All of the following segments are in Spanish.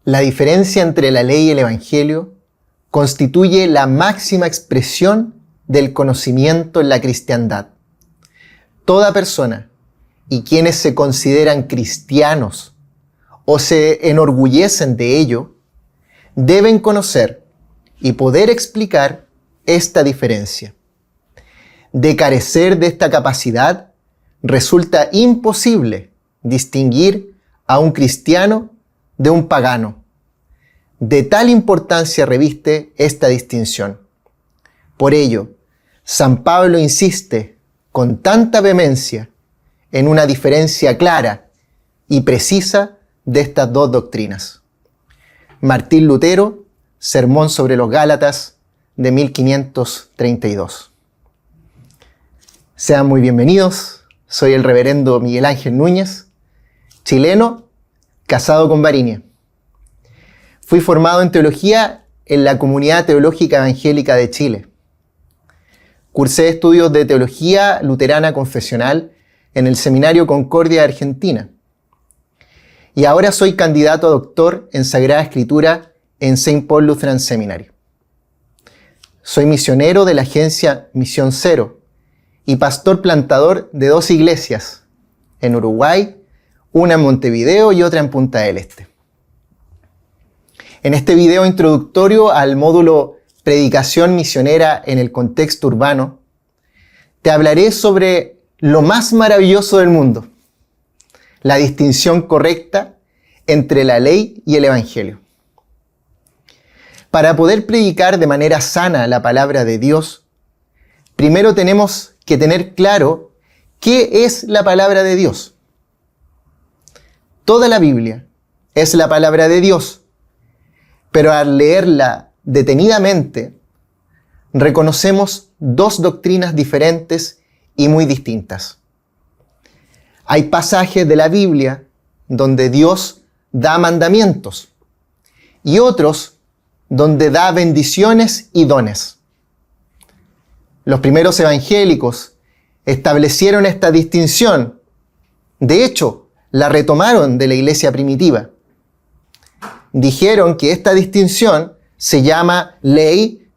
La diferencia entre la ley y el Evangelio constituye la máxima expresión del conocimiento en la cristiandad. Toda persona y quienes se consideran cristianos o se enorgullecen de ello, deben conocer y poder explicar esta diferencia. De carecer de esta capacidad, resulta imposible distinguir a un cristiano de un pagano. De tal importancia reviste esta distinción. Por ello, San Pablo insiste con tanta vehemencia en una diferencia clara y precisa de estas dos doctrinas. Martín Lutero, Sermón sobre los Gálatas, de 1532. Sean muy bienvenidos. Soy el reverendo Miguel Ángel Núñez, chileno, casado con Varinia. Fui formado en teología en la Comunidad Teológica Evangélica de Chile. Cursé estudios de teología luterana confesional en el Seminario Concordia de Argentina. Y ahora soy candidato a doctor en Sagrada Escritura en St. Paul Lutheran Seminary. Soy misionero de la agencia Misión Cero y pastor plantador de 2 iglesias en Uruguay, una en Montevideo y otra en Punta del Este. En este video introductorio al módulo Predicación misionera en el contexto urbano, te hablaré sobre lo más maravilloso del mundo, la distinción correcta entre la ley y el Evangelio. Para poder predicar de manera sana la palabra de Dios, primero tenemos que tener claro qué es la palabra de Dios. Toda la Biblia es la palabra de Dios, pero al leerla detenidamente, reconocemos 2 doctrinas diferentes y muy distintas. Hay pasajes de la Biblia donde Dios da mandamientos y otros donde da bendiciones y dones. Los primeros evangélicos establecieron esta distinción. De hecho, la retomaron de la iglesia primitiva. Dijeron que esta distinción se llama ley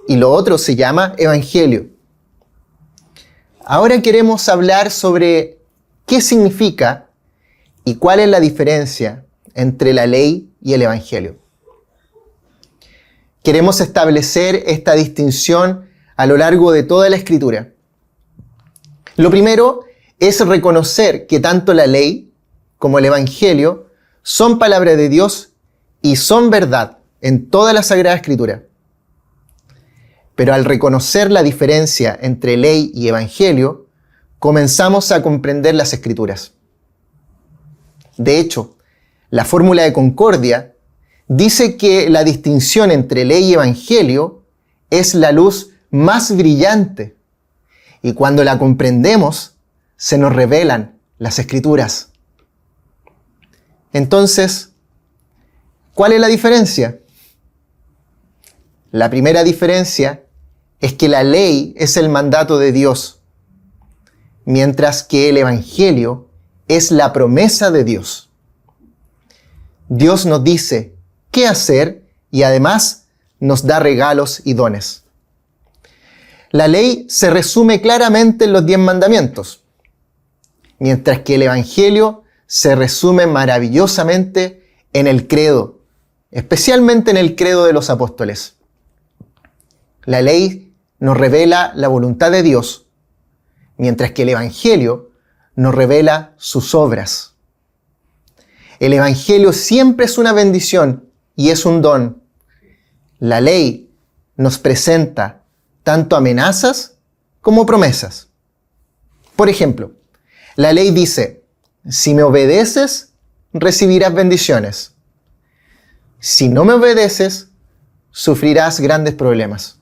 y lo otro se llama evangelio. Ahora queremos hablar sobre qué significa y cuál es la diferencia entre la ley y el evangelio. Queremos establecer esta distinción a lo largo de toda la Escritura. Lo primero es reconocer que tanto la ley como el evangelio son palabra de Dios y son verdad en toda la Sagrada Escritura. Pero al reconocer la diferencia entre ley y evangelio, comenzamos a comprender las Escrituras. De hecho, la fórmula de Concordia dice que la distinción entre ley y evangelio es la luz más brillante, y cuando la comprendemos, se nos revelan las Escrituras. Entonces, ¿cuál es la diferencia? La primera diferencia es que la ley es el mandato de Dios, mientras que el evangelio es la promesa de Dios. Dios nos dice qué hacer y además nos da regalos y dones. La ley se resume claramente en los 10 mandamientos, mientras que el evangelio se resume maravillosamente en el credo, especialmente en el credo de los apóstoles. La ley nos revela la voluntad de Dios, mientras que el evangelio nos revela sus obras. El evangelio siempre es una bendición y es un don. La ley nos presenta tanto amenazas como promesas. Por ejemplo, la ley dice: si me obedeces, recibirás bendiciones. Si no me obedeces, sufrirás grandes problemas.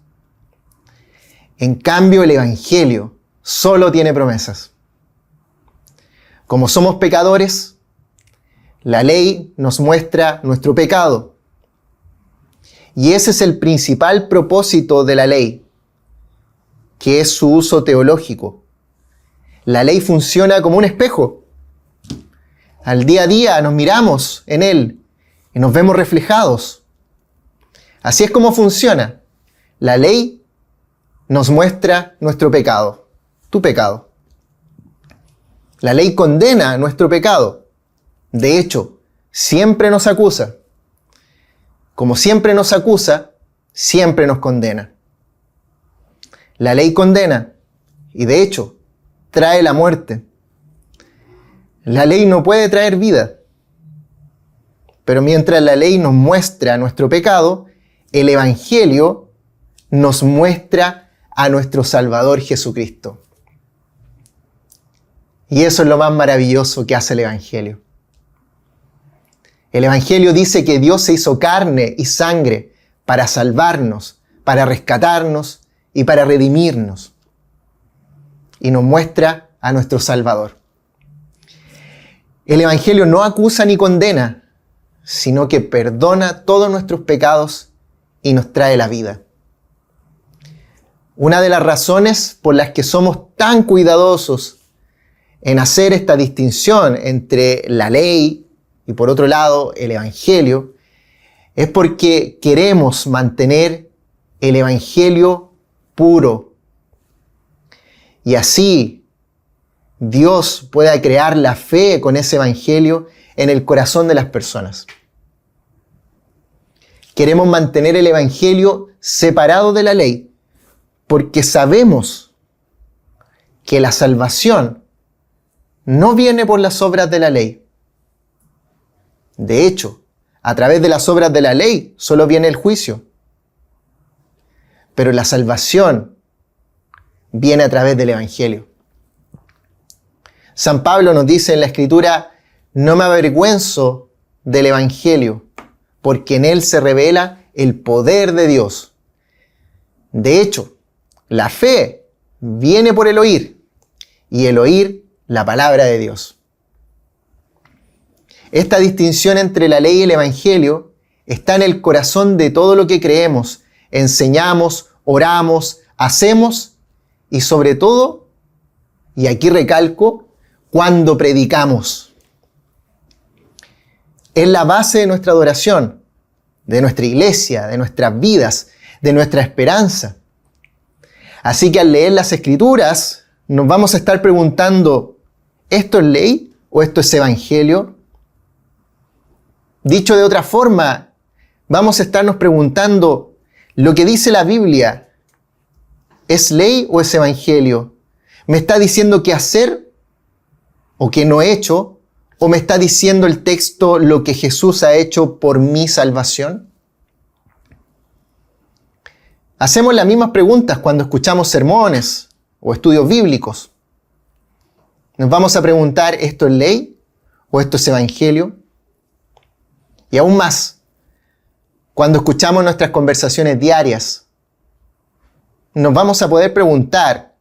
En cambio, el evangelio solo tiene promesas. Como somos pecadores, la ley nos muestra nuestro pecado. Y ese es el principal propósito de la ley, que es su uso teológico. La ley funciona como un espejo. Al día a día nos miramos en él y nos vemos reflejados. Así es como funciona. La ley nos muestra nuestro pecado, tu pecado. La ley condena nuestro pecado. De hecho, siempre nos acusa. Como siempre nos acusa, siempre nos condena. La ley condena y de hecho trae la muerte. La ley no puede traer vida. Pero mientras la ley nos muestra nuestro pecado, el Evangelio nos muestra a nuestro Salvador Jesucristo. Y eso es lo más maravilloso que hace el Evangelio. El Evangelio dice que Dios se hizo carne y sangre para salvarnos, para rescatarnos y para redimirnos. Y nos muestra a nuestro Salvador. El Evangelio no acusa ni condena, sino que perdona todos nuestros pecados y nos trae la vida. Una de las razones por las que somos tan cuidadosos en hacer esta distinción entre la ley y por otro lado el Evangelio es porque queremos mantener el Evangelio puro. Y así Dios pueda crear la fe con ese Evangelio en el corazón de las personas. Queremos mantener el Evangelio separado de la ley porque sabemos que la salvación no viene por las obras de la ley. De hecho, a través de las obras de la ley solo viene el juicio. Pero la salvación viene a través del Evangelio. San Pablo nos dice en la Escritura: no me avergüenzo del Evangelio, porque en él se revela el poder de Dios. De hecho, la fe viene por el oír, y el oír la palabra de Dios. Esta distinción entre la ley y el Evangelio está en el corazón de todo lo que creemos, enseñamos, oramos, hacemos y sobre todo, y aquí recalco, cuando predicamos. Es la base de nuestra adoración, de nuestra iglesia, de nuestras vidas, de nuestra esperanza. Así que al leer las Escrituras nos vamos a estar preguntando: ¿esto es ley o esto es Evangelio? Dicho de otra forma, vamos a estarnos preguntando: ¿lo que dice la Biblia es ley o es Evangelio? ¿Me está diciendo qué hacer o qué no he hecho? ¿O me está diciendo el texto lo que Jesús ha hecho por mi salvación? Hacemos las mismas preguntas cuando escuchamos sermones o estudios bíblicos. Nos vamos a preguntar: ¿esto es ley o esto es Evangelio? Y aún más, cuando escuchamos nuestras conversaciones diarias, nos vamos a poder preguntar: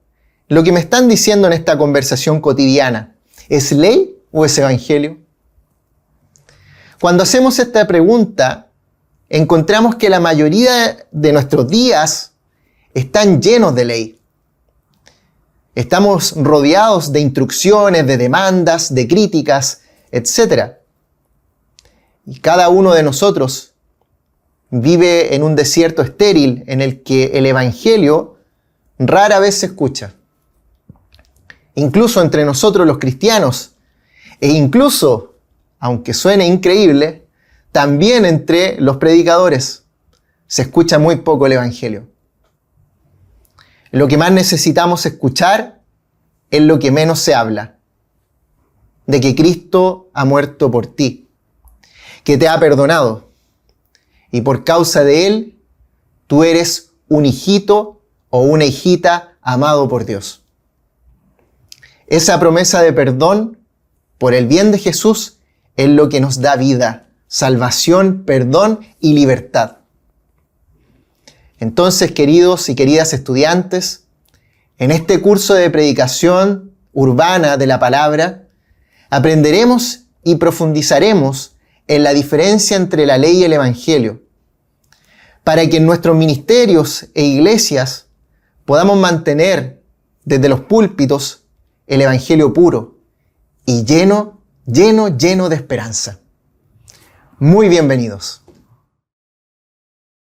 ¿lo que me están diciendo en esta conversación cotidiana es ley o es Evangelio? Cuando hacemos esta pregunta, encontramos que la mayoría de nuestros días están llenos de ley. Estamos rodeados de instrucciones, de demandas, de críticas, etc. Y cada uno de nosotros vive en un desierto estéril en el que el Evangelio rara vez se escucha. Incluso entre nosotros los cristianos, e incluso, aunque suene increíble, también entre los predicadores se escucha muy poco el Evangelio. Lo que más necesitamos escuchar es lo que menos se habla: de que Cristo ha muerto por ti, que te ha perdonado, y por causa de Él, tú eres un hijito o una hijita amado por Dios. Esa promesa de perdón por el bien de Jesús es lo que nos da vida, salvación, perdón y libertad. Entonces, queridos y queridas estudiantes, en este curso de predicación urbana de la palabra, aprenderemos y profundizaremos en la diferencia entre la ley y el Evangelio, para que en nuestros ministerios e iglesias podamos mantener desde los púlpitos el Evangelio puro y lleno de esperanza. Muy bienvenidos.